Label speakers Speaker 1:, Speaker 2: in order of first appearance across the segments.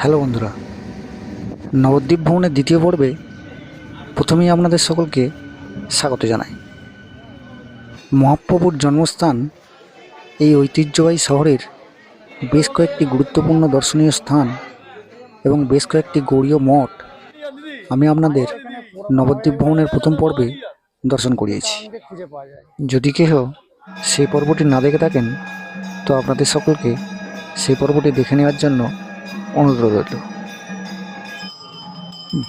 Speaker 1: Hello বন্ধুরা, নবদ্বীপ ভ্রমণের দ্বিতীয় পর্বে প্রথমেই আপনাদের সকলকে স্বাগত জানাই। মহাপ্রভুর জন্মস্থান এই ঐতিহ্যবাহী শহরের বেশ কয়েকটি গুরুত্বপূর্ণ দর্শনীয় স্থান এবং বেশ কয়েকটি গৌড়ীয় মঠ আমি আপনাদের নবদ্বীপ ভ্রমণের প্রথম পর্বে দর্শন করিয়েছি। যদি কেহ সেই পর্বটি না দেখে থাকেন তো আপনাদের সকলকে সেই পর্বটি দেখে নেওয়ার জন্য অনুরোধ রইল।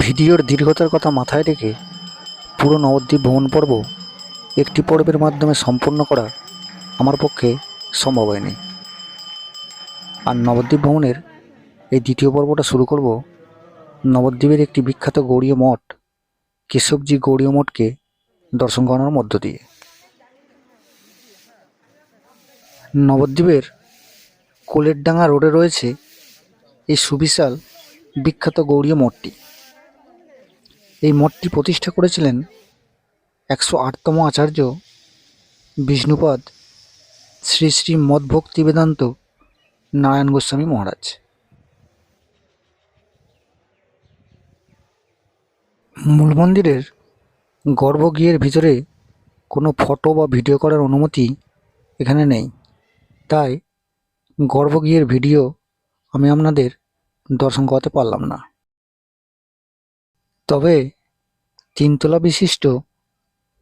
Speaker 1: ভিডিওর দীর্ঘতার কথা মাথায় রেখে পুরো নবদ্বীপ ভ্রমণ পর্ব একটি পর্বের মাধ্যমে সম্পূর্ণ করা আমার পক্ষে সম্ভব হয়নি। আর নবদ্বীপ ভ্রমণের এই দ্বিতীয় পর্বটা শুরু করব নবদ্বীপের একটি বিখ্যাত গৌড়ীয় মঠ কেশবজি গৌড়ীয় মঠকে দর্শন করানোর মধ্য দিয়ে। নবদ্বীপের কোলেরডাঙ্গা রোডে রয়েছে এই সুবিশাল বিখ্যাত গৌড়ীয় মঠটি। এই মঠটি প্রতিষ্ঠা করেছিলেন 108তম আচার্য বিষ্ণুপদ শ্রী শ্রী মদ্ভক্তি বেদান্ত নারায়ণ গোস্বামী মহারাজ। মূল মন্দিরের গর্ভগৃহের ভিতরে কোনো ফটো বা ভিডিও করার অনুমতি এখানে নেই, তাই গর্ভগৃহের ভিডিও আমি আপনাদের দর্শন করাতে পারলাম না। তবে 3তলা বিশিষ্ট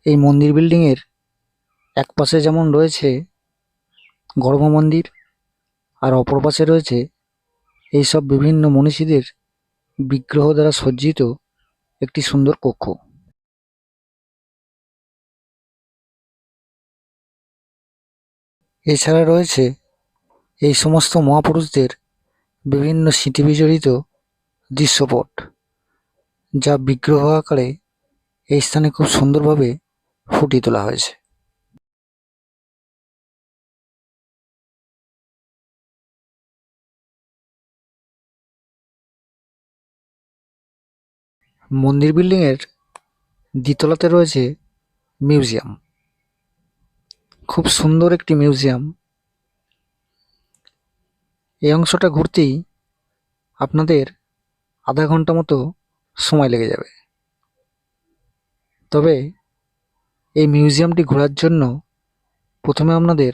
Speaker 1: এই মন্দির বিল্ডিংয়ের এক পাশে যেমন রয়েছে গর্ভ মন্দির, আর অপর পাশে রয়েছে এইসব বিভিন্ন মনীষীদের বিগ্রহ দ্বারা সজ্জিত একটি সুন্দর কক্ষ। এছাড়া রয়েছে এই সমস্ত মহাপুরুষদের বিভিন্ন স্মৃতিবিজড়িত দৃশ্যপট, যা বিগ্রহ আকারে এই স্থানে খুব সুন্দরভাবে ফুটিয়ে তোলা হয়েছে। মন্দির বিল্ডিংয়ের দ্বিতলাতে রয়েছে মিউজিয়াম, খুব সুন্দর একটি মিউজিয়াম। এই অংশটা ঘুরতেই আপনাদের আধা ঘন্টা মতো সময় লেগে যাবে। তবে এই মিউজিয়ামটি ঘোরার জন্য প্রথমে আপনাদের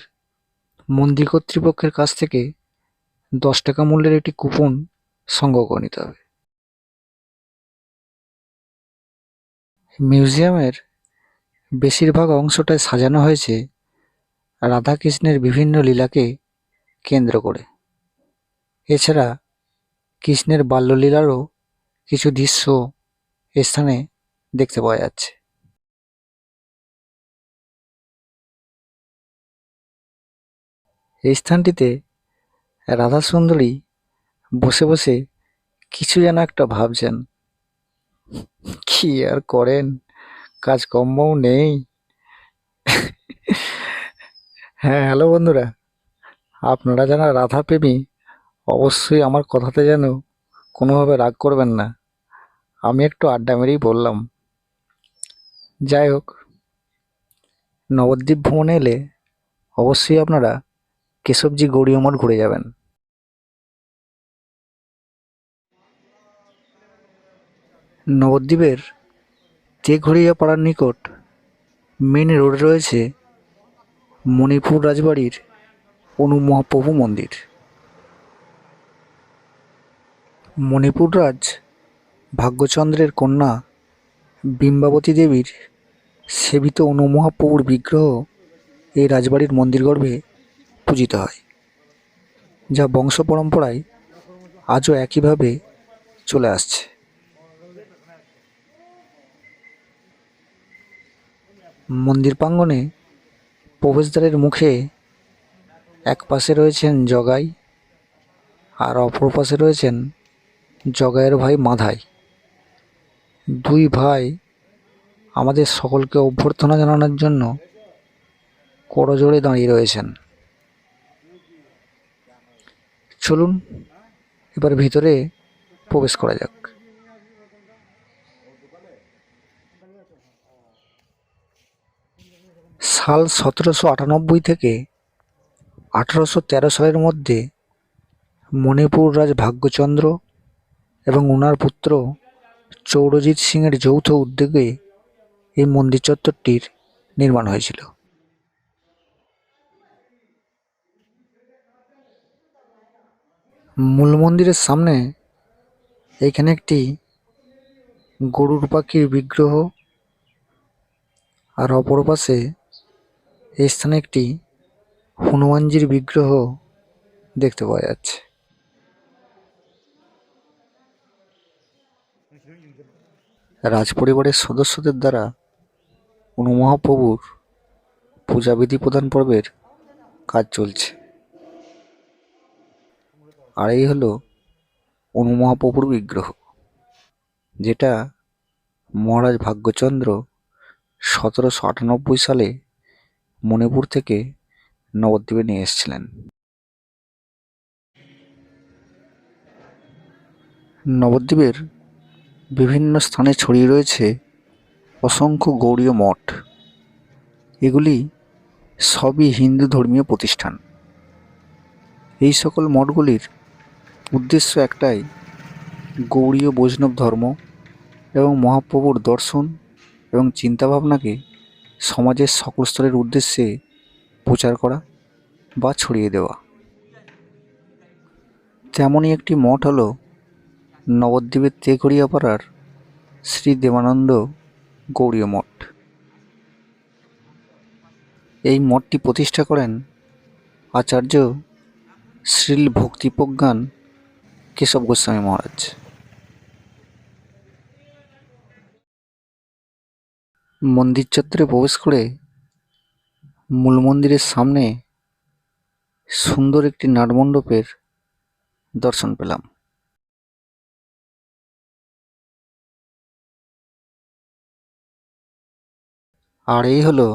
Speaker 1: মন্দির কর্তৃপক্ষের কাছ থেকে 10 টাকা মূল্যের একটি কুপন সংগ্রহ করে নিতে হবে। মিউজিয়ামের বেশিরভাগ অংশটায় সাজানো হয়েছে রাধাকৃষ্ণের বিভিন্ন লীলাকে কেন্দ্র করে। এছাড়া কৃষ্ণের বাল্যলীলারও কিছু দৃশ্য এ স্থানে দেখতে পাওয়া যাচ্ছে। এই স্থানটিতে রাধা সুন্দরী বসে বসে কিছু যেন একটা ভাবছেন। কি আর করেন, কাজকর্মও নেই। হ্যাঁ, হ্যালো বন্ধুরা, আপনারা যারা রাধা প্রেমী অবশ্যই আমার কথাতে যেন কোনোভাবে রাগ করবেন না। আমি একটু আড্ডা মেরেই বললাম। যাই হোক, নবদ্বীপ ভ্রমণে এলে অবশ্যই আপনারা কেশবজি গৌড়ীয় মঠ ঘুরে যাবেন। নবদ্বীপের তেঘরিয়া পাড়ার নিকট মেন রোডে রয়েছে মণিপুর রাজবাড়ির অনুমহাপ্রভু মন্দির। মণিপুর রাজ ভাগ্যচন্দ্রের কন্যা বিম্বাবতী দেবীর সেবিত অনুমহাপ্রভুর বিগ্রহ এই রাজবাড়ির মন্দির গর্ভে পূজিত হয়, যা বংশ পরম্পরায় আজও একইভাবে চলে আসছে। মন্দির প্রাঙ্গণে প্রবেশদ্বারের মুখে এক পাশে রয়েছেন জগাই আর অপর পাশে রয়েছেন জগাইয়ের ভাই মাধাই। দুই ভাই আমাদের সকলকে অভ্যর্থনা জানানোর জন্য করজোড়ে দাঁড়িয়ে রয়েছেন। চলুন এবার ভিতরে প্রবেশ করা যাক। সাল 1798 থেকে 1813 সালের মধ্যে মণিপুর রাজ ভাগ্যচন্দ্র এবং ওনার পুত্র চৌরজিৎ সিংয়ের যৌথ উদ্যোগে এই মন্দির চত্বরটির নির্মাণ হয়েছিল। মূল মন্দিরের সামনে এইখানে একটি গরুর পাখির বিগ্রহ, আর অপর পাশে এই স্থানে একটি হনুমানজির বিগ্রহ দেখতে পাওয়া যাচ্ছে। রাজপরিবারের সদস্যদের দ্বারা অনুমহাপ্রভুর পূজাবিধি প্রদান পর্বের কাজ চলছে। আর এই হলো অনুমহাপ্রভুর বিগ্রহ, যেটা মহারাজ ভাগ্যচন্দ্র 1798 সালে মণিপুর থেকে নবদ্বীপে নিয়ে এসেছিলেন। নবদ্বীপের বিভিন্ন স্থানে ছড়িয়ে রয়েছে অসংখ্য গৌড়ীয় মঠ। এগুলি সবই হিন্দু ধর্মীয় প্রতিষ্ঠান। এই সকল মঠগুলির উদ্দেশ্য একটাই, গৌড়ীয় বৈষ্ণব ধর্ম এবং মহাপ্রভুর দর্শন এবং চিন্তাভাবনাকে সমাজের সকল স্তরের উদ্দেশ্যে প্রচার করা বা ছড়িয়ে দেওয়া। তেমনই একটি মঠ হলো নবদ্বীপের তেঘড়িয়াপাড়ার শ্রী দেবানন্দ গৌড়ীয় মঠ। এই মঠটি প্রতিষ্ঠা করেন আচার্য শ্রীল ভক্তিপ্রজ্ঞান কেশব গোস্বামী মহারাজ। মন্দির চত্বরে প্রবেশ করে মূল মন্দিরের সামনে সুন্দর একটি নাটমণ্ডপের দর্শন পেলাম। আর এই হলো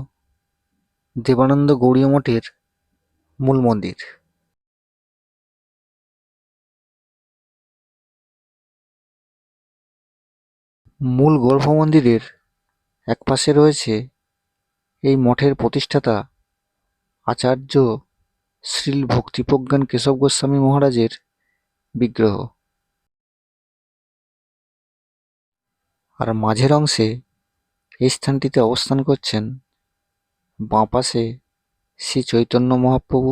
Speaker 1: দেবানন্দ গৌড়ীয় মঠের মূল মন্দির। মূল গর্ভ মন্দিরের এক পাশে রয়েছে এই মঠের প্রতিষ্ঠাতা আচার্য শ্রীল ভক্তিপ্রজ্ঞান কেশব গোস্বামী মহারাজের বিগ্রহ। আর মাঝের অংশে এই স্থানটিতে অবস্থান করছেন বাঁ পাশে শ্রী চৈতন্য মহাপ্রভু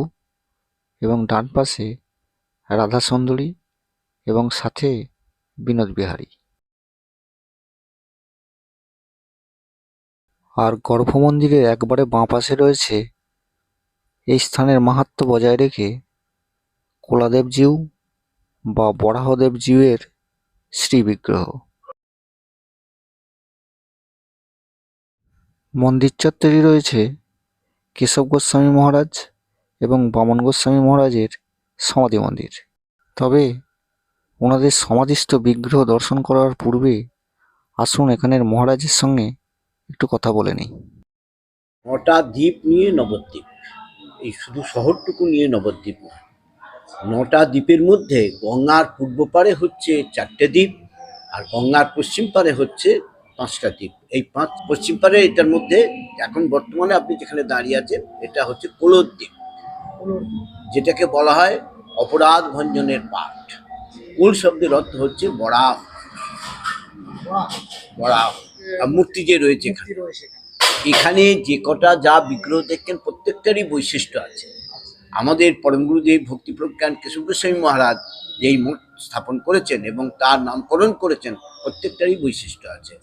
Speaker 1: এবং ডান পাশে রাধা সুন্দরী এবং সাথে বিনোদ বিহারী। আর গর্ভমন্দিরের একবারে বাঁ পাশে রয়েছে এই স্থানের মাহাত্ম্য বজায় রেখে কোলাদেবজিউ বা বরাহদেবজিউয়ের শ্রী বিগ্রহ। মন্দির চত্বরে রয়েছে কেশব গোস্বামী মহারাজ এবং বামন গোস্বামী মহারাজের সমাধি মন্দির। তবে ওনাদের সমাধিস্থ বিগ্রহ দর্শন করার পূর্বে আসুন এখানের মহারাজের সঙ্গে একটু কথা বলে নিই।
Speaker 2: 9টা দ্বীপ নিয়ে নবদ্বীপ, এই শুধু শহরটুকু নিয়ে নবদ্বীপ না। 9টা দ্বীপের মধ্যে গঙ্গার পূর্ব পারে হচ্ছে 4টে দ্বীপ, আর গঙ্গার পশ্চিম পারে হচ্ছে 5টা দ্বীপ। এই পশ্চিম পারে এটার মধ্যে এখন বর্তমানে আপনি যেখানে দাঁড়িয়ে আছেন এটা হচ্ছে কোলর দ্বীপ, যেটাকে বলা হয় অপরাধ ভঞ্জনের পাঠ। কোল শব্দের অর্থ হচ্ছে বরাহ, বরাহ মূর্তি যে রয়েছে এখানে যে কটা যা বিগ্রহ দেখেন প্রত্যেকটারই বৈশিষ্ট্য আছে। আমাদের পরম গুরুদেব ভক্তিপ্রজ্ঞান কেশব গোস্বামী মহারাজ যেই মঠ স্থাপন করেছেন এবং তার নামকরণ করেছেন প্রত্যেকটারই বৈশিষ্ট্য আছে।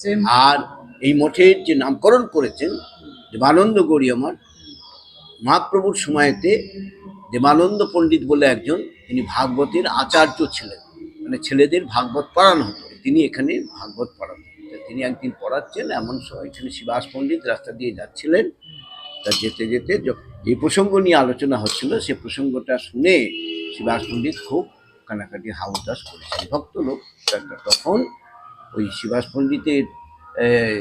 Speaker 2: আর এই মঠের যে নামকরণ করেছেন দেবানন্দ গৌড়ীয় মঠ, মহাপ্রভুর সময়তে দেবানন্দ পণ্ডিত বলে একজন, তিনি ভাগবতের আচার্য ছিলেন, মানে ছেলেদের ভাগবত পড়ানো হতো, তিনি এখানে ভাগবত পড়াতেন। তিনি একদিন পড়াচ্ছেন, এমন সময় এখানে শিবাস পণ্ডিত রাস্তা দিয়ে যাচ্ছিলেন। তা যেতে যেতে যে প্রসঙ্গ নিয়ে আলোচনা হচ্ছিল সে প্রসঙ্গটা শুনে শিবাস পণ্ডিত খুব কানাকাটি হাউতাস করেছেন। ভক্ত লোক তখন ওই শিবাস পণ্ডিতের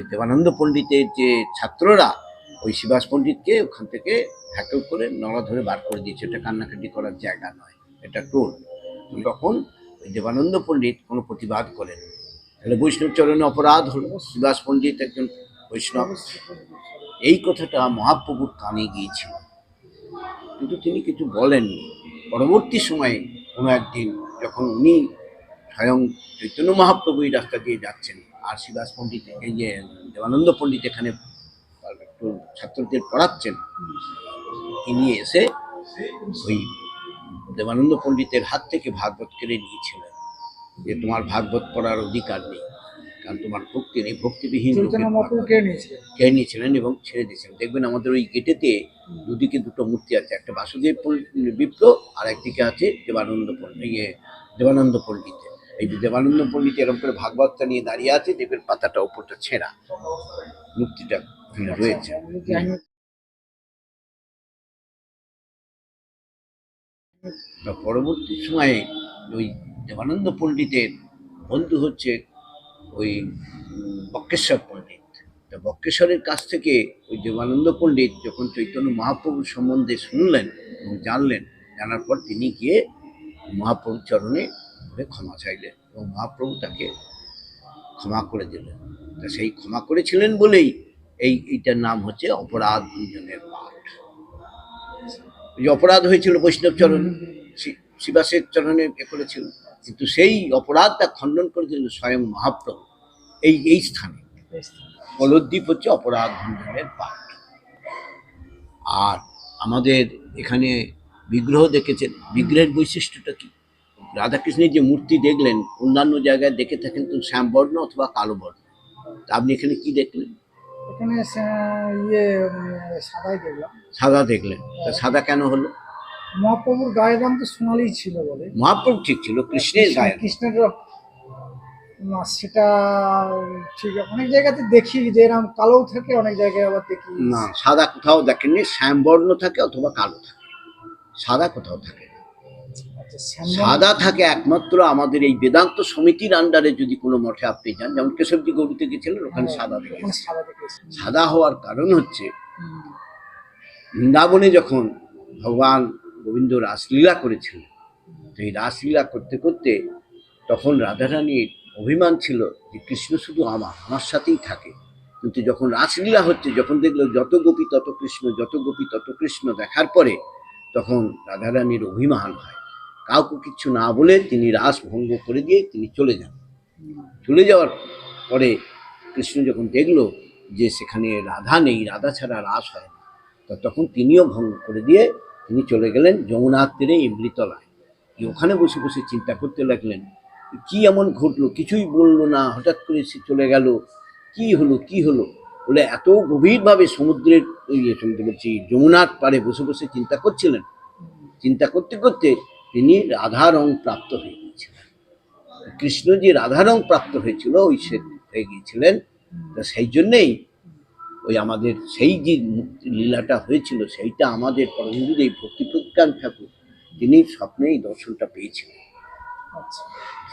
Speaker 2: দেবানন্দ পণ্ডিতের যে ছাত্ররা ওই শিবাস পণ্ডিতকে ওখান থেকে হ্যাকল করে নলা ধরে বার করে দিয়েছে। এটা কান্নাকাটি করার জায়গা নয়, এটা টোল। তখন ওই দেবানন্দ পণ্ডিত কোনো প্রতিবাদ করেন, তাহলে বৈষ্ণব চরণে অপরাধ হল। শিবাস পণ্ডিত একজন বৈষ্ণব, এই কথাটা মহাপ্রভুর কানে গিয়েছিল, কিন্তু তিনি কিছু বলেননি। পরবর্তী সময়ে কোনো একদিন যখন উনি স্বয়ং চৈতন্য মহাপ্রভু এই রাস্তা দিয়ে যাচ্ছেন, আর শিবাস পণ্ডিত এই যে দেবানন্দ পণ্ডিত এখানে একটু ছাত্রদের পড়াচ্ছেন, তিনি এসে ওই দেবানন্দ পণ্ডিতের হাত থেকে ভাগবত কেড়ে নিয়েছিলেন, যে তোমার ভাগবত পড়ার অধিকার নেই, কারণ তোমার ভক্তি নেই, ভক্তিবিহীন কেড়ে নিয়েছিলেন এবং ছেড়ে দিয়েছিলেন। দেখবেন আমাদের ওই গেটেতে দুদিকে দুটো মূর্তি আছে, একটা বাসুদেব বিপ্র আর একদিকে আছে দেবানন্দ পণ্ডিত। এই দেবানন্দ পণ্ডিত এরকম করে ভাগবতটা নিয়ে দাঁড়িয়ে আছে, দেখবেন পাতাটা ওপরটা ছেঁড়া, মূর্তিটা রয়েছে। পরবর্তী সময়ে ওই দেবানন্দ পণ্ডিতের বন্ধু হচ্ছে ওই বক্রেশ্বর পণ্ডিত। তা বক্রেশ্বরের কাছ থেকে ওই দেবানন্দ পণ্ডিত যখন চৈতন্য মহাপ্রভুর সম্বন্ধে শুনলেন এবং জানলেন, জানার পর তিনি গিয়ে মহাপ্রভুর চরণে ক্ষমা চাইলেন এবং মহাপ্রভু তাকে ক্ষমা করে দিলেন। তা সেই ক্ষমা করেছিলেন বলেই এইটার নাম হচ্ছে অপরাধ ভঞ্জনের পাঠ। যে অপরাধ হয়েছিল বৈষ্ণব চরণে, শিবাসের চরণে করেছিল, কিন্তু সেই অপরাধটা খণ্ডন করে দিল স্বয়ং মহাপ্রভু এই স্থানে। কলদ্বীপ হচ্ছে অপরাধ ভঞ্জনের পাঠ। আর আমাদের এখানে বিগ্রহ দেখেছেন, বিগ্রহের বৈশিষ্ট্যটা কি? রাধাকৃষ্ণের যে মূর্তি দেখলেন, অন্যান্য জায়গায় দেখে থাকেন তো শ্যামবর্ণ অথবা কালো বর্ণ, তা আপনি এখানে কি দেখলেন?
Speaker 3: এখানে সাদাই দেখলাম।
Speaker 2: সাদা দেখলেন, তা সাদা কেন হলো?
Speaker 3: মহাপ্রভুর গায়ের রং তো সোনালি ছিল বলে।
Speaker 2: মহাপ্রভু ঠিক ছিল, কৃষ্ণের গায়ে,
Speaker 3: কৃষ্ণের না সেটা ঠিক, অনেক জায়গাতে দেখি যে এরকম কালো থাকে, অনেক জায়গায় আবার দেখি
Speaker 2: না সাদা কোথাও দেখেননি, শ্যামবর্ণ থাকে অথবা কালো থাকে, সাদা কোথাও থাকে। সাদা থাকে একমাত্র আমাদের এই বেদান্ত সমিতির আন্ডারে যদি কোনো মঠে আপনি যান, যেমন কেশবজি গৌরীতে গেছিলেন, ওখানে সাদা দেখেছেন। সাদা হওয়ার কারণ হচ্ছে বৃন্দাবনে যখন ভগবান গোবিন্দ রাসলীলা করেছিলেন, তো এই রাসলীলা করতে করতে তখন রাধারানীর অভিমান ছিল যে কৃষ্ণ শুধু আমার সাথেই থাকে। কিন্তু যখন রাসলীলা হচ্ছে, যখন দেখলো যত গোপী তত কৃষ্ণ, যত গোপী তত কৃষ্ণ দেখার পরে তখন রাধারানীর অভিমান হয়, কাউকে কিচ্ছু না বলে তিনি রাস ভঙ্গ করে দিয়ে তিনি চলে যান। চলে যাওয়ার পরে কৃষ্ণ যখন দেখলো যে সেখানে রাধা নেই, রাধা ছাড়া রাস হয় না, তখন তিনিও ভঙ্গ করে দিয়ে তিনি চলে গেলেন যমুনার তীরে ইমৃতলায়। ওখানে বসে বসে চিন্তা করতে লাগলেন, কি এমন ঘটলো, কিছুই বললো না, হঠাৎ করে সে চলে গেল, কি হলো বলে এত গভীরভাবে সমুদ্রের বলছি যমুনার পাড়ে বসে বসে চিন্তা করছিলেন। চিন্তা করতে করতে তিনি রাধা রং প্রাপ্ত হয়ে গিয়েছিলেন। কৃষ্ণ যে রাধা রং প্রাপ্ত হয়েছিল ওই সে হয়ে গিয়েছিলেন। তা সেই জন্যেই ওই আমাদের সেই যে লীলাটা হয়েছিল, সেইটা আমাদের পরমগুরুদেব ভক্তিপ্রজ্ঞান ঠাকুর তিনি স্বপ্নেই দর্শনটা পেয়েছিলেন।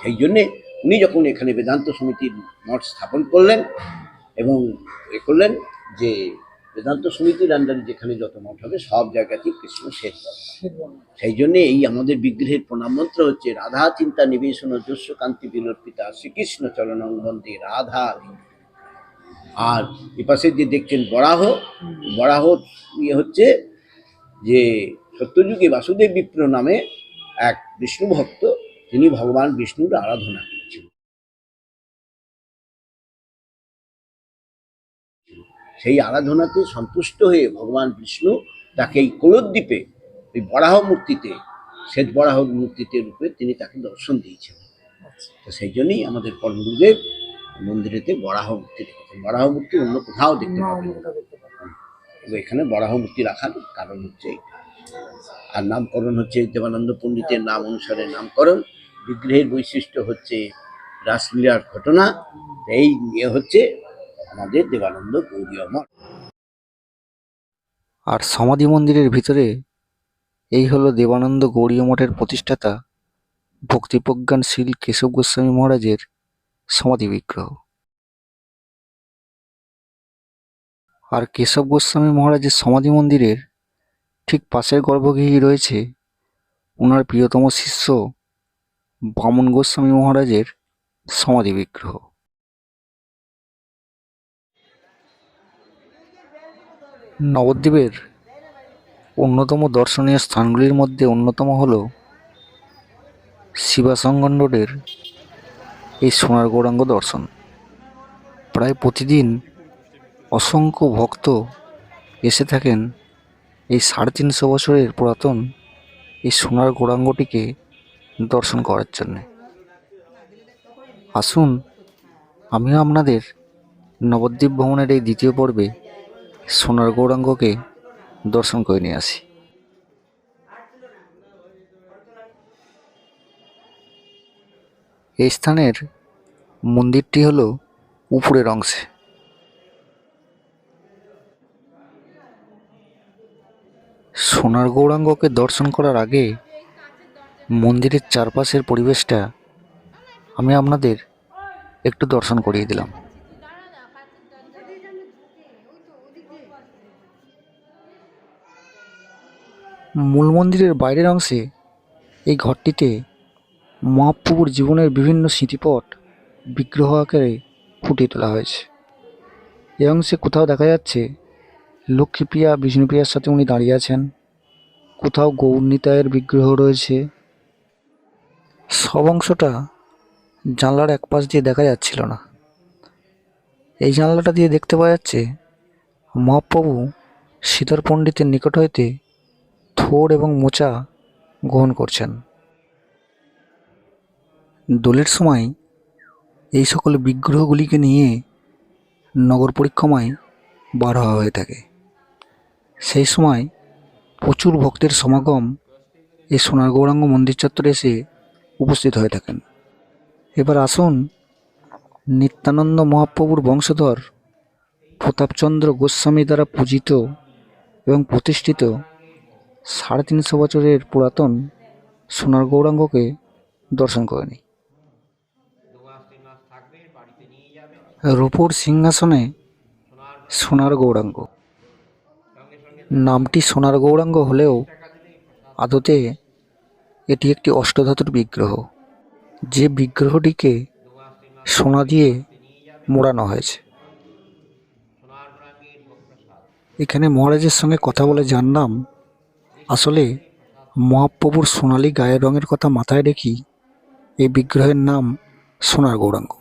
Speaker 2: সেই জন্যে উনি যখন এখানে বেদান্ত সমিতির মঠ স্থাপন করলেন এবং করলেন যে বেদান্ত সমিতির আন্ডারে যেখানে যত মঠ হবে সব জায়গাতেই কৃষ্ণ শেষ দরকার। সেই জন্যে এই আমাদের বিগ্রহের প্রণাম মন্ত্র হচ্ছে রাধা চিন্তা নিবেশন যস্য কান্তি বিলর্পিতা শ্রীকৃষ্ণ চরণং বন্দে রাধা। আর এপাশে যে দেখছেন বরাহ হচ্ছে যে সত্যযুগে বাসুদেব বিপ্র নামে এক বিষ্ণু ভক্ত, তিনি ভগবান বিষ্ণুর আরাধনা করেছিলেন। সেই আরাধনাতে সন্তুষ্ট হয়ে ভগবান বিষ্ণু তাকে এই কোলদ্বীপে ওই বরাহ মূর্তিতে, শ্বেত বরাহ মূর্তিতে রূপে তিনি তাকে দর্শন দিয়েছিলেন। তো সেই জন্যই আমাদের পরমগুরুদেব মন্দিরেতে বরাহ মূর্তি রেখেছেন। বরাহ মূর্তি অন্য কোথাও দেখতে পাবেন না, এখানে বরাহ মূর্তি রাখার কারণ হচ্ছে এইটা। আর নামকরণ হচ্ছে দেবানন্দ পণ্ডিতের নাম অনুসারে নামকরণ। বিগ্রহের বৈশিষ্ট্য হচ্ছে রাসলীলার ঘটনা। এই নিয়ে হচ্ছে আমাদের দেবানন্দ গৌড়ীয় মঠ।
Speaker 1: আর সমাধি মন্দিরের ভিতরে এই হলো দেবানন্দ গৌড়ীয় মঠের প্রতিষ্ঠাতা ভক্তিপ্রজ্ঞানশীল কেশব গোস্বামী মহারাজের সমাধি বিগ্রহ। আর কেশব গোস্বামী মহারাজের সমাধি মন্দিরের ঠিক পাশের গর্ভগৃহে রয়েছে ওনার প্রিয়তম শিষ্য বামন গোস্বামী মহারাজের সমাধি বিগ্রহ। নবদ্বীপের অন্যতম দর্শনীয় স্থানগুলির মধ্যে অন্যতম হল শিবাসঙ্গন রোডের এই সোনার গৌরাঙ্গ দর্শন। প্রায় প্রতিদিন অসংখ্য ভক্ত এসে থাকেন এই 350 বছরের পুরাতন এই সোনার গৌরাঙ্গটিকে দর্শন করার জন্যে। আসুন আমিও আপনাদের নবদ্বীপ ভ্রমণের এই দ্বিতীয় পর্বে সোনার গৌরাঙ্গকে দর্শন করে নিয়ে আসি। এই স্থানের মন্দিরটি হলো উপরের অংশে। সোনার গৌরাঙ্গকে দর্শন করার আগে মন্দিরের চারপাশের পরিবেশটা আমি আপনাদের একটু দর্শন করিয়ে দিলাম। মূল মন্দিরের বাইরের অংশে এই ঘরটিতে মহাপ্রভুর জীবনের বিভিন্ন স্মৃতিপট বিগ্রহ আকারে ফুটিয়ে তোলা হয়েছে। এই অংশে কোথাও দেখা যাচ্ছে লক্ষ্মীপ্রিয়া বিষ্ণুপ্রিয়ার সাথে উনি দাঁড়িয়ে আছেন, কোথাও গৌরনিতায়ের বিগ্রহ রয়েছে। সব অংশটা জানলার এক পাশ দিয়ে দেখা যাচ্ছিল না। এই জানলাটা দিয়ে দেখতে পাওয়া যাচ্ছে মহাপ্রভু শ্রীধর পণ্ডিতের নিকট হইতে থোড় এবং মোচা গ্রহণ করছেন। দোলের সময় এই সকল বিগ্রহগুলিকে নিয়ে নগর পরিক্রমায় বার হওয়া হয়ে থাকে। সেই সময় প্রচুর ভক্তের সমাগম এই সোনার গৌরাঙ্গ মন্দির চত্বরে এসে উপস্থিত হয়ে থাকেন। এবার আসুন নিত্যানন্দ মহাপ্রভুর বংশধর প্রতাপচন্দ্র গোস্বামী দ্বারা পূজিত এবং প্রতিষ্ঠিত 350 বছরের পুরাতন সোনার গৌরাঙ্গকে দর্শন করে নিই। রূপোর সিংহাসনে সোনার গৌরাঙ্গ। নামটি সোনার গৌরাঙ্গ হলেও আদতে এটি একটি অষ্টধাতুর বিগ্রহ, যে বিগ্রহটিকে সোনা দিয়ে মোড়ানো হয়েছে। এখানে মহারাজের সঙ্গে কথা বলে জানলাম আসলে মহাপ্রভুর সোনালী গায়ের রঙের কথা মাথায় রেখি এই বিগ্রহের নাম সোনার গৌরাঙ্গ।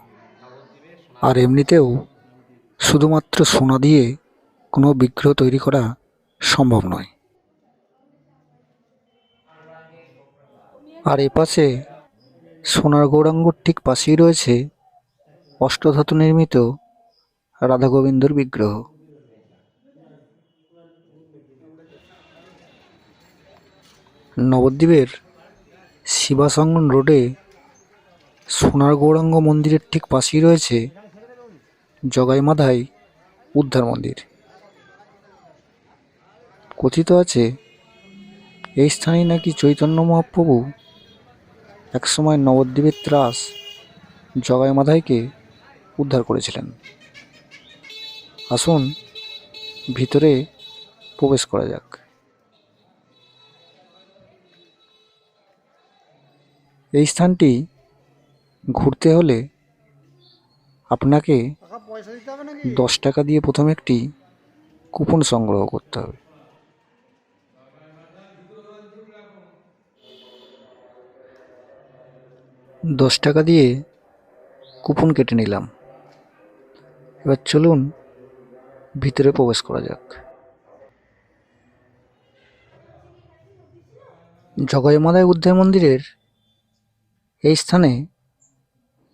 Speaker 1: আর এমনিতেও শুধুমাত্র সোনা দিয়ে কোনো বিগ্রহ তৈরি করা সম্ভব নয়। আর এপাশে সোনার গৌরাঙ্গর ঠিক পাশেই রয়েছে অষ্টধাতু নির্মিত রাধা গোবিন্দর বিগ্রহ। নবদ্বীপের শিবাসঙ্গন রোডে সোনার গৌরাঙ্গ মন্দিরের ঠিক পাশেই রয়েছে জগাইমাধাই উদ্ধার মন্দির। কথিত আছে এই স্থানেই নাকি চৈতন্য মহাপ্রভু একসময় নবদ্বীপের ত্রাস জগাইমাধাইকে উদ্ধার করেছিলেন। আসুন ভিতরে প্রবেশ করা যাক। এই স্থানটি ঘুরতে হলে আপনাকে 10 টাকা দিয়ে প্রথমে একটি কুপন সংগ্রহ করতে হবে। $10 দিয়ে কুপন কেটে নিলাম। এবার চলুন ভিতরে প্রবেশ করা যাক। জগাইমাধাই উদ্ধার মন্দিরের এই স্থানে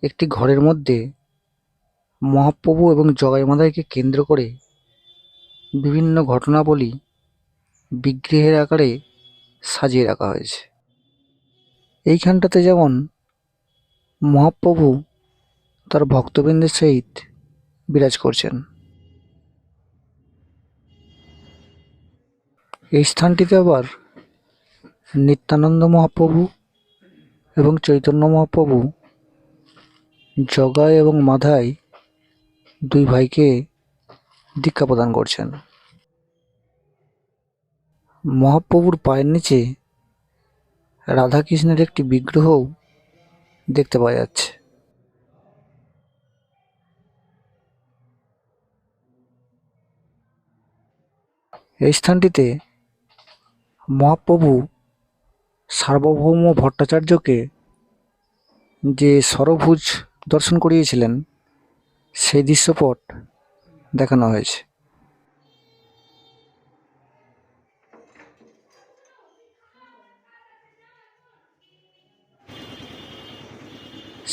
Speaker 1: একটি ঘরের মধ্যে মহাপ্রভু এবং জগাইমাধাইকে কেন্দ্র করে বিভিন্ন ঘটনাবলী বিগ্রহের আকারে সাজিয়ে রাখা হয়েছে। এইখানটাতে যেমন মহাপ্রভু তার ভক্তবৃন্দের সহিত বিরাজ করছেন, এই স্থানটিতে আবার নিত্যানন্দ মহাপ্রভু এবং চৈতন্য মহাপ্রভু জগাই এবং মাধাই দুই ভাইকে দীক্ষা প্রদান করছেন। মহাপ্রভুর পায়ের নিচে রাধাকৃষ্ণের একটি বিগ্রহ দেখতে পাওয়া যাচ্ছে। এই স্থানটিতে মহাপ্রভু সার্বভৌম ভট্টাচার্যকে যে ষড়ভুজ দর্শন করিয়েছিলেন সেই দৃশ্যপট দেখানো হয়েছে।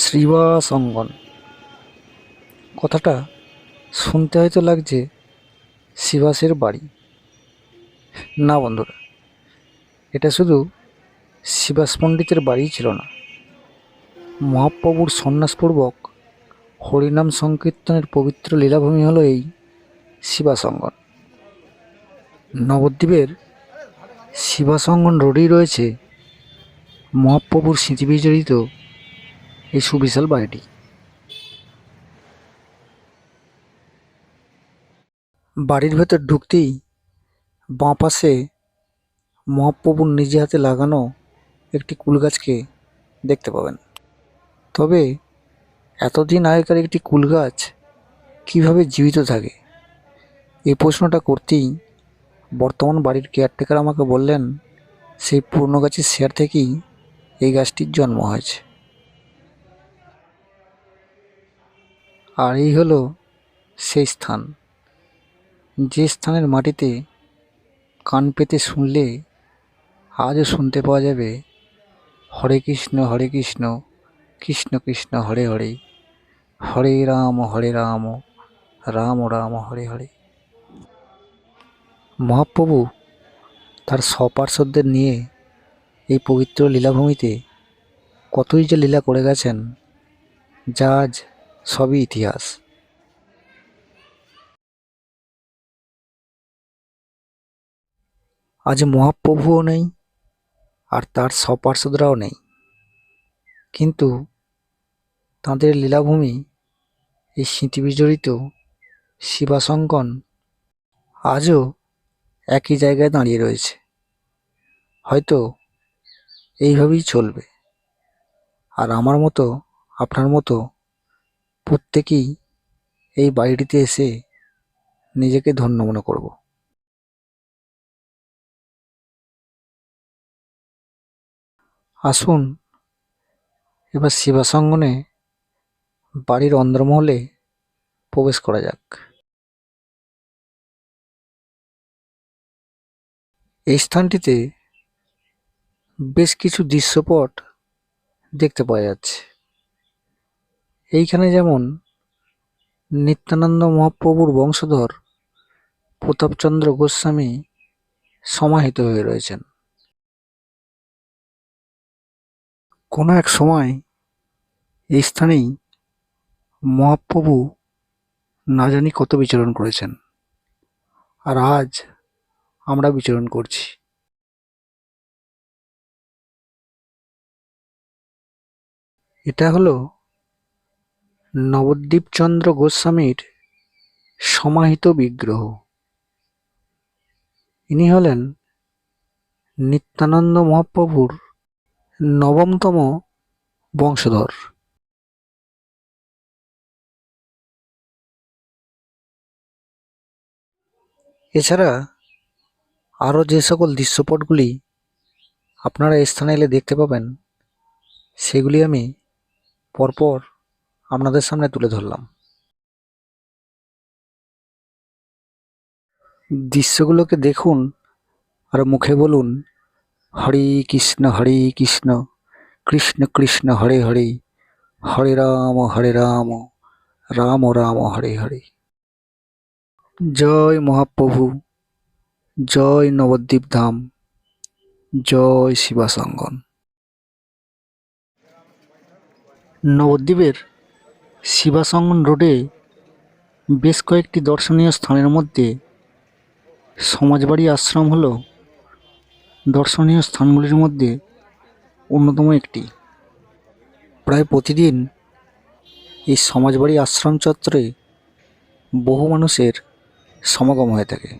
Speaker 1: শ্রীবাস অঙ্গন কথাটা শুনতে হয়তো লাগছে শ্রীবাসের বাড়ি। না বন্ধুরা, এটা শুধু শ্রীবাস পণ্ডিতের বাড়িই ছিল না, মহাপ্রভুর সন্ন্যাসপূর্বক হরিনাম সংকীর্তনের পবিত্র লীলাভূমি হলো এই শ্রীবাস অঙ্গন। নবদ্বীপের শ্রীবাস অঙ্গন রোডেই রয়েছে মহাপ্রভুর স্মৃতি বিজড়িত এই সুবিশাল বাড়িটি। বাড়ির ভেতর ঢুকতেই বাঁ পাশে মহাপ্রভুর নিজে হাতে লাগানো একটি কুল গাছকে দেখতে পাবেন। তবে এতদিন আগেকার একটি কুল গাছ কীভাবে জীবিত থাকে, এই প্রশ্নটা করতেই বর্তমান বাড়ির কেয়ারটেকার আমাকে বললেন সেই পুরনো গাছের শেয়ার থেকেই এই গাছটির জন্ম হয়েছে। আর এই হলো সেই স্থান, যে স্থানের মাটিতে কান পেতে শুনলে আজও শুনতে পাওয়া যাবে হরে কৃষ্ণ কৃষ্ণ কৃষ্ণ হরে হরে, হরে রাম রাম রাম হরে হরে। মহাপ্রভু তার সপার্ষদদের নিয়ে এই পবিত্র লীলাভূমিতে কতই যে লীলা করে গেছেন, যা আজ সবই ইতিহাস। আজ মহাপ্রভুও নেই আর তার সপার্ষদরাও নেই, কিন্তু তাঁদের লীলাভূমি এই স্মৃতিবিজড়িত শ্রীবাস অঙ্গন আজও একই জায়গায় দাঁড়িয়ে রয়েছে। হয়তো এইভাবেই চলবে, আর আমার মতো আপনার মতো প্রত্যেকেই এই বাড়িটিতে এসে নিজেকে ধন্য মনে করব। আসুন এবার শ্রীবাস অঙ্গনে বাড়ির অন্দরমহলে প্রবেশ করা যাক। এই স্থানটিতে বেশ কিছু দৃশ্যপট দেখতে পাওয়া যাচ্ছে। এইখানে যেমন নিত্যানন্দ মহাপ্রভুর বংশধর প্রতাপচন্দ্র গোস্বামী সমাহিত হয়ে রয়েছেন। কোনো এক সময় এই স্থানেই মহাপ্রভু না জানি কত বিচরণ করেছেন, আর আজ আমরা বিচরণ করছি। এটা হলো নবদ্বীপচন্দ্র গোস্বামীর সমাহিত বিগ্রহ। ইনি হলেন নিত্যানন্দ মহাপ্রভুর নবমতম বংশধর। এছাড়া আরও যে সকল দৃশ্যপটগুলি আপনারা এই স্থানে এলে দেখতে পাবেন, সেগুলি আমি পরপর আপনাদের সামনে তুলে ধরলাম। দৃশ্যগুলোকে দেখুন আর মুখে বলুন হরে কৃষ্ণ কৃষ্ণ কৃষ্ণ হরে হরে, হরে রাম রাম রাম হরে হরে। জয় মহাপ্রভু, জয় নবদ্বীপ ধাম, জয় শ্রীবাস অঙ্গন। নবদ্বীপের শ্রীবাস অঙ্গন রোডে বেশ কয়েকটি দর্শনীয় স্থানের মধ্যে সমাজবাড়ি আশ্রম হলো দর্শনীয় স্থানগুলির মধ্যে অন্যতম একটি। প্রায় প্রতিদিন এই সমাজবাড়ি আশ্রম চত্বরে বহু মানুষের সমাগম হয়ে থাকে।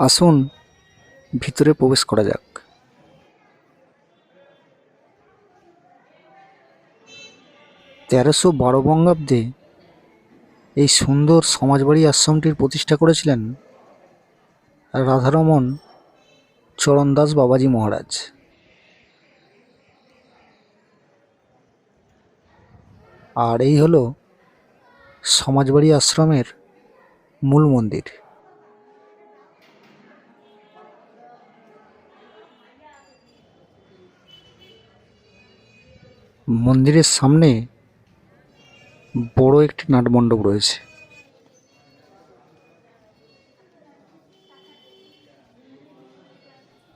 Speaker 1: আসুন ভিতরে প্রবেশ করা যাক। 1312 বঙ্গাব্দে এই সুন্দর সমাজবাড়ি আশ্রমটির প্রতিষ্ঠা করেছিলেন রাধারমণ চরণদাস বাবাজি মহারাজ। আর এই হলো সমাজবাড়ি আশ্রমের মূল মন্দির। মন্দিরের সামনে বড় একটি নাটমণ্ডপ রয়েছে।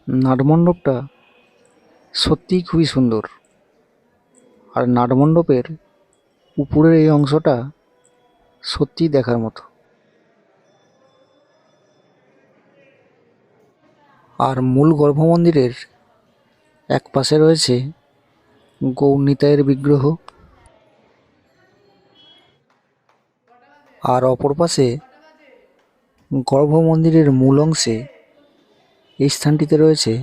Speaker 1: নাটমণ্ডপটা সত্যিই খুবই সুন্দর। আর নাটমণ্ডপের উপরের এই অংশটা সত্যিই দেখার মতো। আর মূল গর্ভমন্দিরের এক পাশে রয়েছে গৌর-নিতাইয়ের বিগ্রহ, আর অপর পাশে গর্ভমন্দিরের মূল অংশে এই স্থানটিতে রয়েছে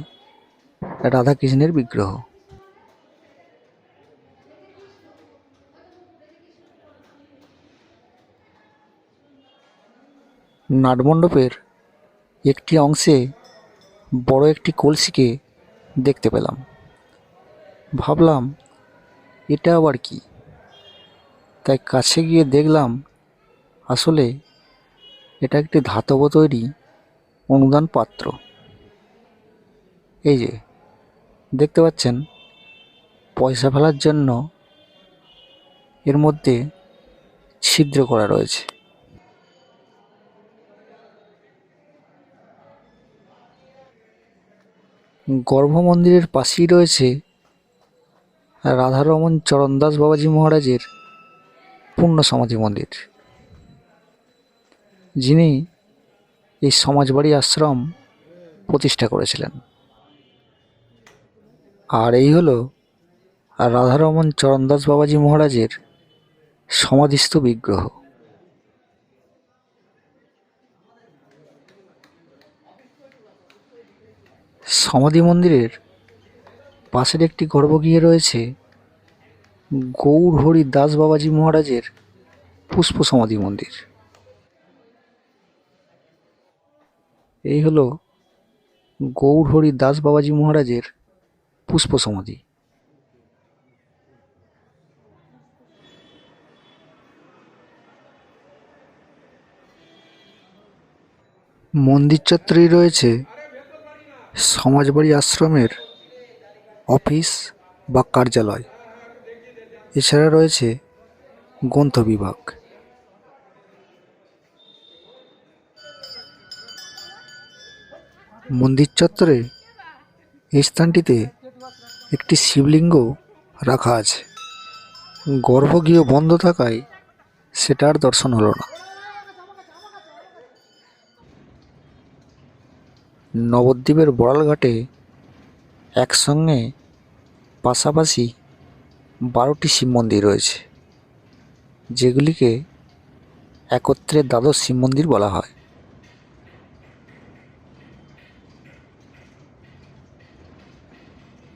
Speaker 1: রাধাকৃষ্ণের বিগ্রহ। নাটমণ্ডপের একটি অংশে বড় একটি কলসিকে দেখতে পেলাম। ভাবলাম এটা আবার কি, তাই কাছে গিয়ে দেখলাম আসলে এটা একটি ধাতব তৈরি অনুদান পাত্র। এই যে দেখতে পাচ্ছেন, পয়সা ফেলার জন্য এর মধ্যে ছিদ্র করা রয়েছে। গর্ভমন্দিরের পাশেই রয়েছে রাধারমণ চরণদাস বাবাজি মহারাজের পূর্ণ সমাধি মন্দির, যিনি এই সমাজবাড়ি আশ্রম প্রতিষ্ঠা করেছিলেন। আর এই হলো রাধারমণ চরণদাস বাবাজি মহারাজের সমাধিস্থ বিগ্রহ। সমাধি মন্দিরের পাশের একটি গর্ভগৃহে রয়েছে গৌর হরি দাস বাবাজি মহারাজের পুষ্প সমাধি মন্দির। এই হলো গৌর হরি দাস বাবাজি মহারাজের পুষ্প সমাধি। মন্দির চত্বরেই রয়েছে সমাজবাড়ি আশ্রমের অফিস বা কার্যালয়। এছাড়া রয়েছে গ্রন্থ বিভাগ। মন্দির চত্বরে এই স্থানটিতে একটি শিবলিঙ্গ রাখা আছে। গর্ভগৃহ বন্ধ থাকায় সেটার দর্শন হলো না। নবদ্বীপের বড়ালঘাটে একসঙ্গে পাশাপাশি 12টি শিব মন্দির রয়েছে, যেগুলিকে একত্রে দ্বাদশ শিব মন্দির বলা হয়।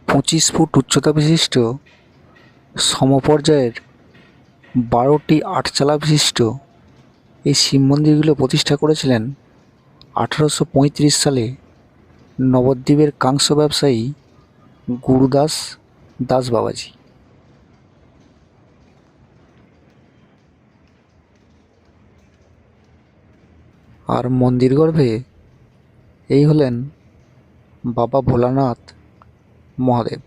Speaker 1: পঁচিশ ফুট উচ্চতা বিশিষ্ট সমপর্যায়ের 12টি আটচালা বিশিষ্ট এই শিব মন্দিরগুলো প্রতিষ্ঠা করেছিলেন 1835 সালে নবদ্বীপের কাংস ব্যবসায়ী গুরুদাস দাস বাবাজি। আর মন্দির গর্ভে এই হলেন বাবা ভোলানাথ মহাদেব।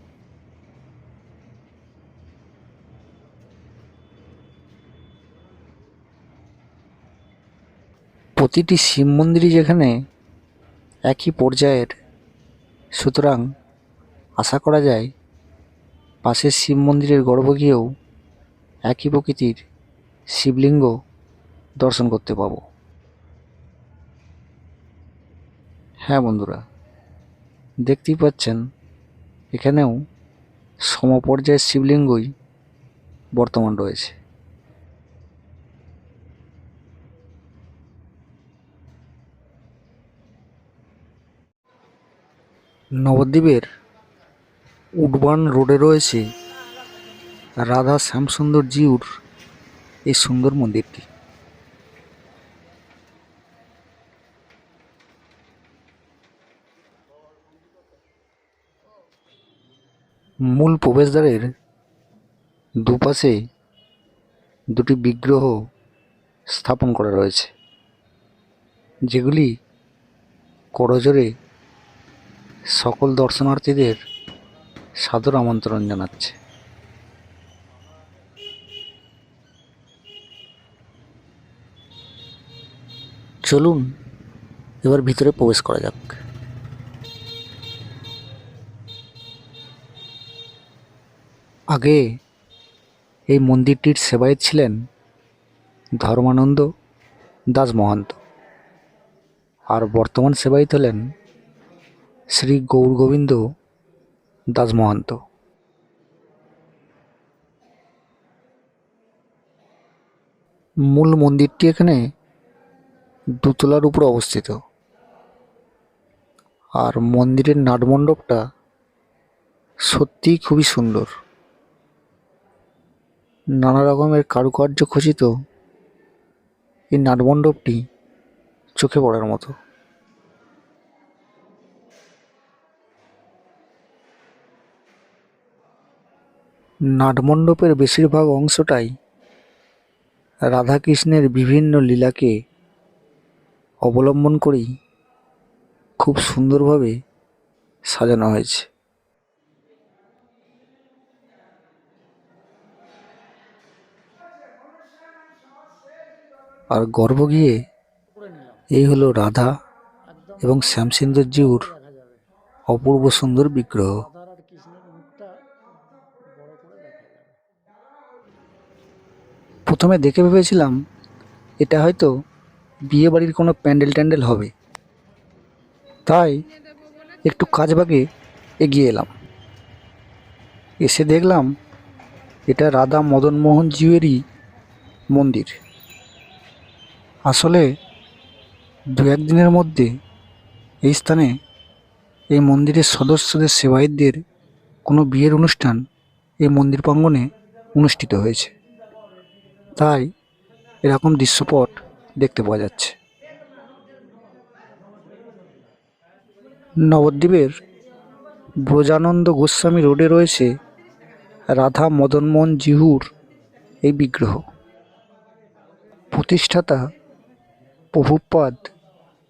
Speaker 1: প্রতিটি শিব মন্দিরই যেখানে একই পর্যায়ের, সুতরাং আশা করা যায় পাশের শিব মন্দিরের গর্ভগৃহেও একই প্রকৃতির শিবলিঙ্গ দর্শন করতে পাবো। হ্যাঁ বন্ধুরা, দেখতেই পাচ্ছেন এখানেও সমপর্যায়ের শিবলিঙ্গই বর্তমান রয়েছে। নবদ্বীপের উডবান রোডে রয়েছে রাধা শ্যামসুন্দর জিউর এই সুন্দর মন্দিরটি। মূল প্রবেশদ্বারের দুপাশে দুটি বিগ্রহ স্থাপন করা রয়েছে, যেগুলি করজোড়ে সকল দর্শনার্থীদের সাদর আমন্ত্রণ জানাচ্ছে। চলুন এবার ভিতরে প্রবেশ করা যাক। আগে এই মন্দিরটির সেবায়েত ছিলেন ধর্মানন্দ দাস মহন্ত, আর বর্তমান সেবায়েত হলেন শ্রী গৌরগোবিন্দ দাস মহন্ত। মূল মন্দিরটি এখানে দোতলার উপর অবস্থিত, আর মন্দিরের নাটমণ্ডপটা সত্যিই খুবই সুন্দর। নানা রকমের কারুকার্য খচিত এই নাটমণ্ডপটি চোখে পড়ার মতো। নাটমণ্ডপের বেশিরভাগ অংশটাই রাধাকৃষ্ণের বিভিন্ন লীলাকে অবলম্বন করেই খুব সুন্দরভাবে সাজানো হয়েছে। আর গর্ভগৃহে এই হলো রাধা এবং শ্যামসুন্দরজিউর অপূর্ব সুন্দর বিগ্রহ। প্রথমে দেখে ভেবেছিলাম এটা হয়তো বিয়ে বাড়ির কোনো প্যান্ডেল ট্যান্ডেল হবে, তাই একটু কাজবাগে এগিয়ে এলাম। এসে দেখলাম এটা রাধা মদন মোহন জিউয়েরই মন্দির। আসলে দু একদিনের মধ্যে এই স্থানে এই মন্দিরের সদস্যদের সেবায়েতদের কোনো বিয়ের অনুষ্ঠান এই মন্দির প্রাঙ্গণে অনুষ্ঠিত হয়েছে, তাই এরকম দৃশ্যপট দেখতে পাওয়া যাচ্ছে। নবদ্বীপের ব্রজানন্দ গোস্বামী রোডে রয়েছে রাধা মদনমোহন জিউর এই বিগ্রহ। প্রতিষ্ঠাতা প্রভুপাদ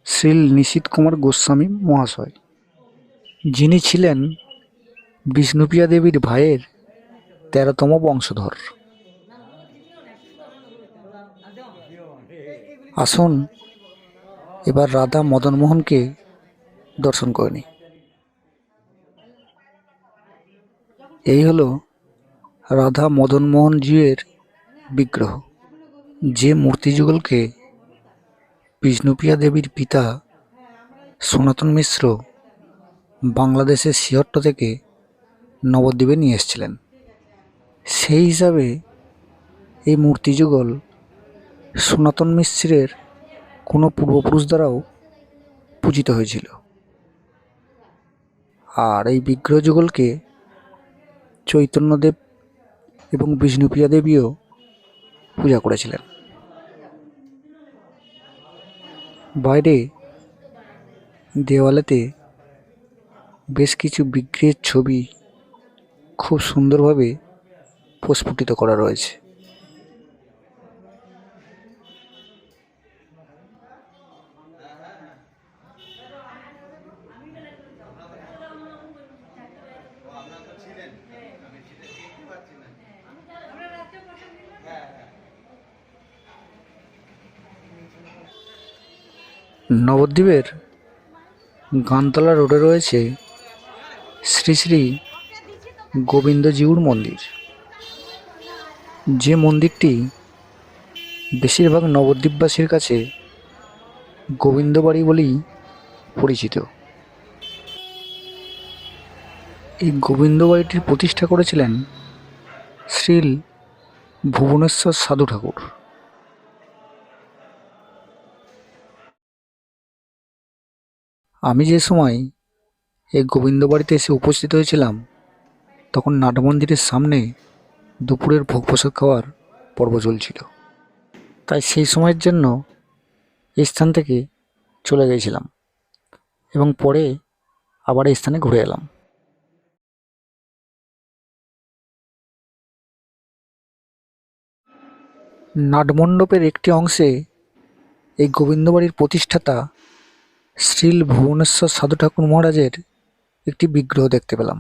Speaker 1: শ্রী নিশীথ কুমার গোস্বামী মহাশয়, যিনি ছিলেন বিষ্ণুপ্রিয়া দেবীর ভাইয়ের 13তম বংশধর। আসুন এবার রাধা মদনমোহনকে দর্শন করে নিই। এই হলো রাধা মদনমোহন জিউয়ের বিগ্রহ, যে মূর্তিযুগলকে বিষ্ণুপ্রিয়া দেবীর পিতা সনাতন মিশ্র বাংলাদেশের সিহট্ট থেকে নবদ্বীপে নিয়ে এসেছিলেন। সেই হিসাবে এই মূর্তিযুগল সনাতন মিশ্রের কোনো পূর্বপুরুষ দ্বারাও পূজিত হয়েছিল, আর এই বিগ্রহ যুগলকে চৈতন্যদেব এবং বিষ্ণুপ্রিয়া দেবীও পূজা করেছিলেন। বাইরে দেওয়ালেতে বেশ কিছু বিগ্রহের ছবি খুব সুন্দরভাবে প্রস্ফুটিত করা রয়েছে। নবদ্বীপের গানতলা রোডে রয়েছে শ্রী শ্রী গোবিন্দজিউর মন্দির, যে মন্দিরটি বেশিরভাগ নবদ্বীপবাসীর কাছে গোবিন্দবাড়ি বলেই পরিচিত। এই গোবিন্দবাড়িটির প্রতিষ্ঠা করেছিলেন শ্রী ভুবনেশ্বর সাধু ঠাকুর। আমি যে সময় এই গোবিন্দবাড়িতে এসে উপস্থিত হয়েছিলাম, তখন নাটমন্দিরের সামনে দুপুরের ভোগ প্রসাদ খাওয়ার পর্ব চলছিল, তাই সেই সময়ের জন্য এই স্থান থেকে চলে গিয়েছিলাম এবং পরে আবার এই স্থানে ঘুরে এলাম। নাটমণ্ডপের একটি অংশে এই গোবিন্দবাড়ির প্রতিষ্ঠাতা শ্রীল ভুবনেশ্বর সাধু ঠাকুর মহারাজের একটি বিগ্রহ দেখতে পেলাম।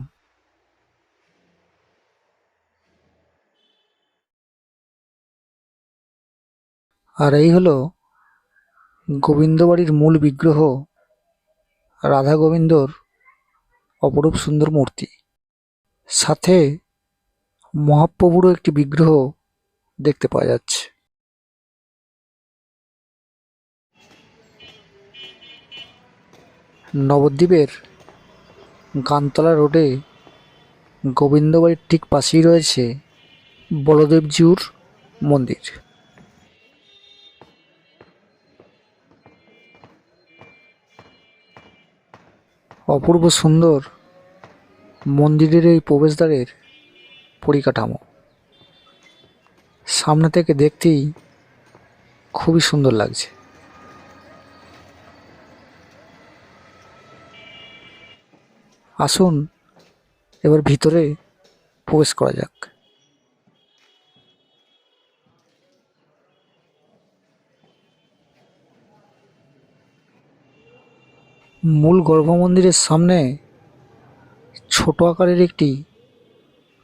Speaker 1: আর এই হলো গোবিন্দবাড়ির মূল বিগ্রহ, রাধা গোবিন্দর অপরূপ সুন্দর মূর্তি। সাথে মহাপ্রভুরও একটি বিগ্রহ দেখতে পাওয়া যাচ্ছে। নবদ্বীপের গানতলা রোডে গোবিন্দবাড়ির ঠিক পাশেই রয়েছে বলদেবজিউর মন্দির। অপূর্ব সুন্দর মন্দিরের এই প্রবেশদ্বারের পরিকাঠামো সামনে থেকে দেখতেই খুবই সুন্দর লাগছে। আসুন এবার ভিতরে প্রবেশ করা যাক। মূল গর্ভমন্দিরের সামনে ছোট আকারের একটি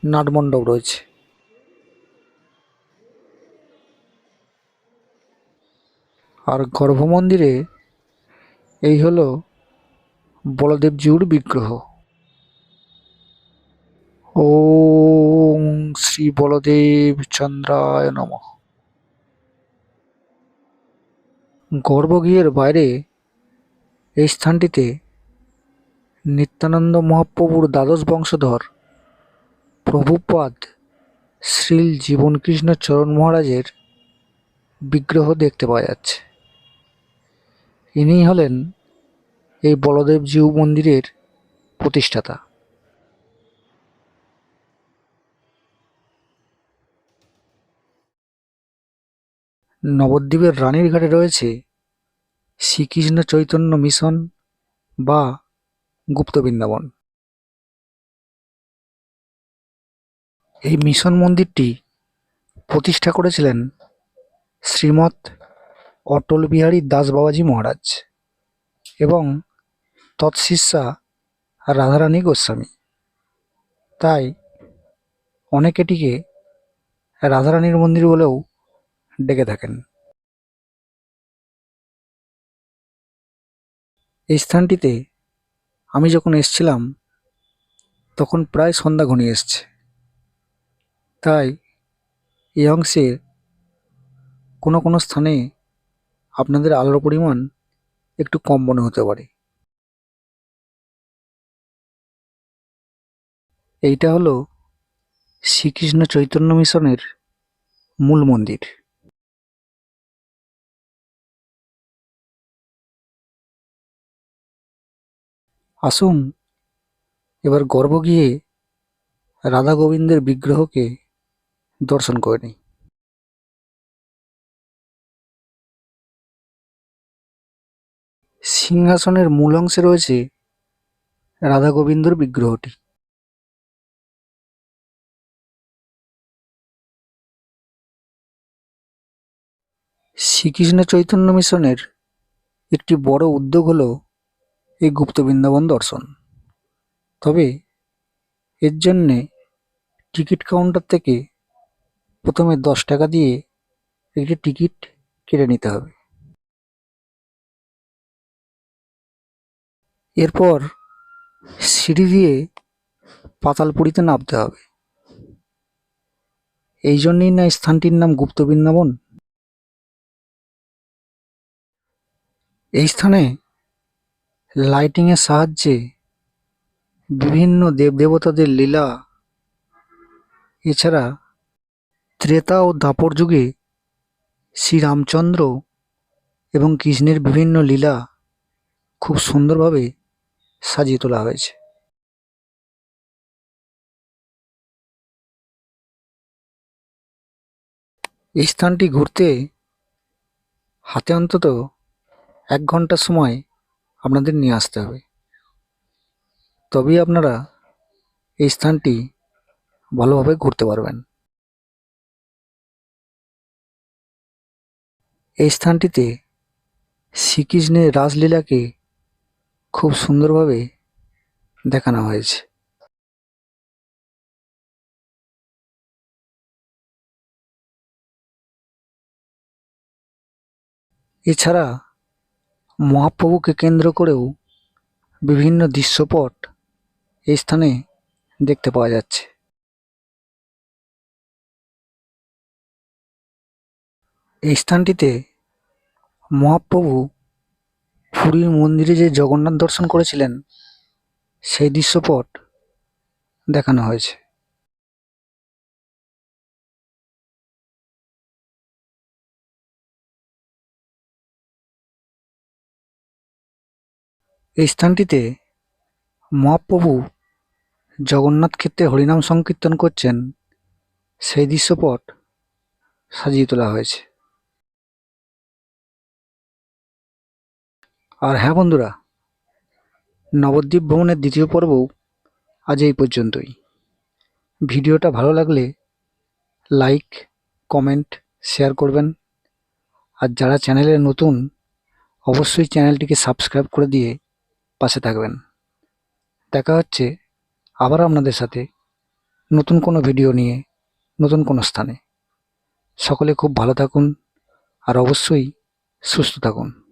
Speaker 1: নাটমণ্ডপ রয়েছে। আর গর্ভমন্দিরে এই হলো বলদেবজিউর বিগ্রহ। ওম শ্রী বলদেব চন্দ্রায় নমঃ। গর্ভগৃহের বাইরে এই স্থানটিতে নিত্যানন্দ মহাপ্রভুর দ্বাদশ বংশধর প্রভুপাদ শ্রীল জীবনকৃষ্ণ চরণ মহারাজের বিগ্রহ দেখতে পাওয়া যাচ্ছে। ইনি হলেন এই বলদেবজিউ মন্দিরের প্রতিষ্ঠাতা। নবদ্বীপের রানীর ঘাটে রয়েছে শ্রীকৃষ্ণ চৈতন্য মিশন বা গুপ্ত বৃন্দাবন। এই মিশন মন্দিরটি প্রতিষ্ঠা করেছিলেন শ্রীমৎ অটল বিহারী দাস বাবাজি মহারাজ এবং তৎশিষ্যা রাধারানী গোস্বামী। তাই অনেক এটিকে রাধারানীর মন্দির বলেও ডেকে থাকেন। এই স্থানটিতে আমি যখন এসেছিলাম তখন প্রায় সন্ধ্যা ঘনিয়ে এসছে, তাই এই অংশে কোনো কোনো স্থানে আপনাদের আলোর পরিমাণ একটু কম মনে হতে পারে। এইটা হলো শ্রীকৃষ্ণ চৈতন্য মিশনের মূল মন্দির। আসুন এবার গর্ভগৃহে রাধা গোবিন্দের বিগ্রহকে দর্শন করে নিই। সিংহাসনের মূল অংশে রয়েছে রাধা গোবিন্দর বিগ্রহটি। শ্রীকৃষ্ণ চৈতন্য মিশনের একটি বড় উদ্যোগ হলো এই গুপ্ত বৃন্দাবন দর্শন। তবে এর জন্যে টিকিট কাউন্টার থেকে প্রথমে 10 টাকা দিয়ে একটি টিকিট কেটে নিতে হবে। এরপর সিঁড়ি দিয়ে পাতালপুরীতে নামতে হবে। এই জন্যই না স্থানটির নাম গুপ্ত বৃন্দাবন। এই স্থানে লাইটিংয়ের সাহায্যে বিভিন্ন দেবদেবতাদের লীলা, এছাড়া ত্রেতা ও দ্বাপর যুগে শ্রীরামচন্দ্র এবং কৃষ্ণের বিভিন্ন লীলা খুব সুন্দরভাবে সাজিয়ে তোলা হয়েছে। এই স্থানটি ঘুরতে হাতে অন্তত 1 ঘন্টা সময় আপনাদের নিয়ে আসতে হবে, তবেই আপনারা এই স্থানটি ভালোভাবে ঘুরতে পারবেন। এই স্থানটিতে শ্রীকৃষ্ণের রাসলীলাকে খুব সুন্দরভাবে দেখানো হয়েছে। এছাড়া মহাপ্রভুকে কেন্দ্র করেও বিভিন্ন দৃশ্যপট এই স্থানে দেখতে পাওয়া যাচ্ছে। এই স্থানটিতে মহাপ্রভু পুরীর মন্দিরে যে জগন্নাথ দর্শন করেছিলেন সেই দৃশ্যপট দেখানো হয়েছে। এই স্থানটিতে মহাপ্রভু জগন্নাথ ক্ষেত্রে হরিনাম সংকীর্তন করছেন সেই দৃশ্যপট সাজিয়ে তোলা হয়েছে। আর হ্যাঁ বন্ধুরা, নবদ্বীপ ভ্রমণের দ্বিতীয় পর্বও আজ এই পর্যন্তই। ভিডিওটা ভালো লাগলে লাইক, কমেন্ট, শেয়ার করবেন। আর যারা চ্যানেলে নতুন অবশ্যই চ্যানেলটিকে সাবস্ক্রাইব করে দিয়ে পাশে থাকবেন। দেখা হচ্ছে আবার আপনাদের সাথে নতুন কোনো ভিডিও নিয়ে, নতুন কোনো স্থানে। সকলে খুব ভালো থাকুন আর অবশ্যই সুস্থ থাকুন।